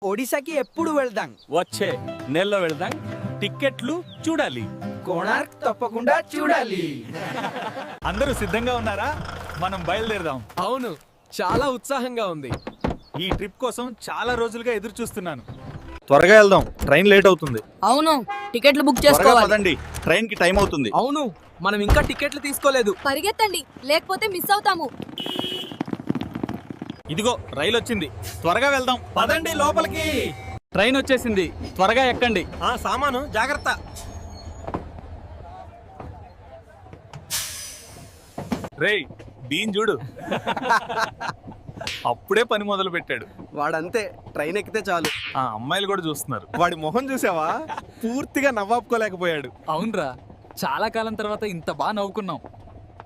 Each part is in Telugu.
ఒడిశాకి ఎప్పుడు వెళ్దాం? వచ్చే నెలలో వెళ్దాం. టిక్కెట్లు చూడాలి. కోణార్క్ తప్పకుండా చూడాలి. అందరూ సిద్ధంగా ఉన్నారా? మనం బయలుదేరదాం. అవును, చాలా ఉత్సాహంగా ఉంది. ఈ ట్రిప్ కోసం చాలా రోజులుగా ఎదురు చూస్తున్నాను. త్వరగా వెళ్దాం, ట్రైన్ లేట్ అవుతుంది. అవును, టికెట్లు బుక్ త్వరగా చేసుకోవాలి. పదండి, ట్రైన్ కి టైం అవుతుంది. అవును, మనం ఇంకా టికెట్లు తీసుకోలేదు. పరిగెత్తండి, లేకపోతే మిస్ అవుతాము. ఇదిగో రైలు వచ్చింది, త్వరగా వెళ్దాం. పదండి లోపలికి. ట్రైన్ వచ్చేసింది, త్వరగా ఎక్కండి. ఆ సామాను జాగ్రత్త. రేయ్, దీని చూడు. అప్పుడే పని మొదలు పెట్టాడు. వాడంతే, ట్రైన్ ఎక్కితే చాలు. ఆ అమ్మాయిలు కూడా చూస్తున్నారు. వాడి మొహం చూసావా? పూర్తిగా నవ్వాపుకోలేకపోయాడు. అవునరా, చాలా కాలం తర్వాత ఇంత బాగా నవ్వుకున్నాం.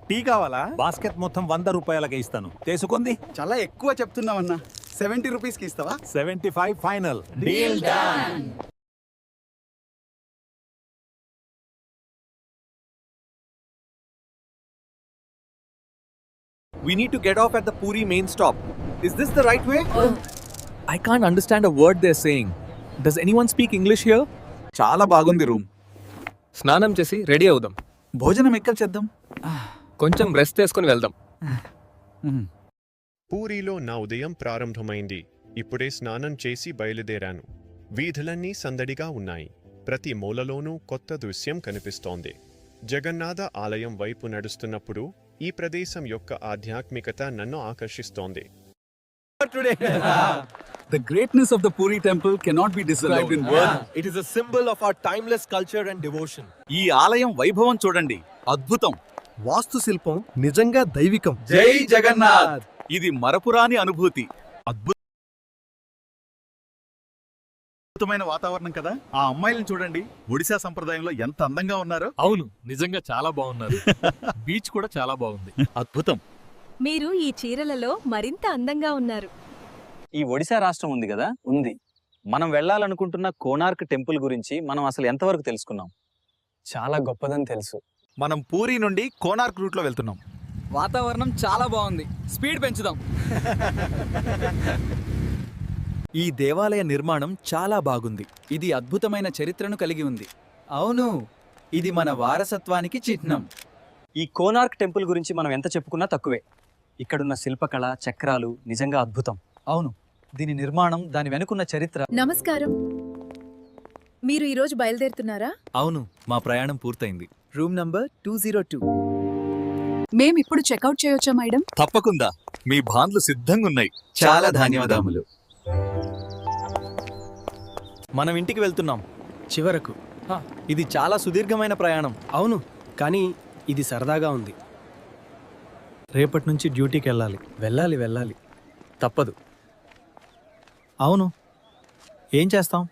టీ కావాలా? బాస్కెట్ మొత్తం 100 రూపాయలకే ఇస్తాను. తీసుకుంది. చాలా ఎక్కువ చెప్తున్నావన్నా. 70 రూపీస్కి ఇస్తావా? 75 final. Deal done. We need to get off at the Puri main stop. Is this the right way? I can't understand a word they're saying. Does anyone speak English here? చాలా బాగుంది రూమ్. స్నానం చేసి రెడీ అవుదాం. భోజనం ఎక్కడ చేద్దాం? కొంచెం రెస్ట్ తీసుకొని వెళ్దాం. పూరీలో నా ఉదయం ప్రారంభమైంది. ఇప్పుడే స్నానం చేసి బయలుదేరాను. వీధులన్నీ సందడిగా ఉన్నాయి. ప్రతి మూలలోనూ కొత్త దృశ్యం కనిపిస్తోంది. జగన్నాథ ఆలయం వైపు నడుస్తున్నప్పుడు ఈ ప్రదేశం యొక్క ఆధ్యాత్మికత నన్ను ఆకర్షిస్తోంది. The greatness of the Puri temple cannot be described in words. It is a symbol of our timeless culture and devotion. ఈ ఆలయం వైభవం చూడండి, అద్భుతం. వాస్తు శిల్పం నిజంగా దైవికం. జై జగన్నాథ్. ఇది మరపురాని అనుభూతి. అద్భుతమైన వాతావరణం కదా. ఆ అమ్మాయిలను చూడండి, ఒడిశా సంప్రదాయంలో ఎంత అందంగా ఉన్నారో. అవును, నిజంగా చాలా బాగున్నారు. బీచ్ కూడా చాలా బాగుంది. అద్భుతం. మీరు ఈ చీరలలో మరింత అందంగా ఉన్నారు. ఈ ఒడిశా రాష్ట్రం ఉంది కదా, ఉంది. మనం వెళ్ళాలనుకుంటున్న కోనార్క్ టెంపుల్ గురించి మనం అసలు ఎంతవరకు తెలుసుకున్నాం? చాలా గొప్పదని తెలుసు. మనం పూరి నుండి కోనార్క్ రూట్ లో వెళ్తున్నాం. వాతావరణం చాలా బాగుంది. స్పీడ్ పెంచుదాం. ఈ దేవాలయ నిర్మాణం చాలా బాగుంది. ఇది అద్భుతమైన చరిత్రను కలిగి ఉంది. అవును, ఇది మన వారసత్వానికి చిహ్నం. ఈ కోనార్క్ టెంపుల్ గురించి మనం ఎంత చెప్పుకున్నా తక్కువే. ఇక్కడున్న శిల్పకళ, చక్రాలు నిజంగా అద్భుతం. అవును, దీని నిర్మాణం, దాని వెనుకున్న చరిత్ర. నమస్కారం. మీరు ఈరోజు బయలుదేరుతున్నారా? అవును, మా ప్రయాణం పూర్తయింది. Room number 202. మేమిప్పుడు చెక్అవుట్ చేయొచ్చా మేడం? తప్పకుండా, మీ భాన్లు సిద్ధంగా ఉన్నాయి. చాలా ధన్యవాదములు. మనం ఇంటికి వెళ్తున్నాం. చివరకు ఇది చాలా సుదీర్ఘమైన ప్రయాణం. అవును, కానీ ఇది సరదాగా ఉంది. రేపటి నుంచి డ్యూటీకి వెళ్ళాలి. వెళ్ళాలి తప్పదు. అవును, ఏం చేస్తాం?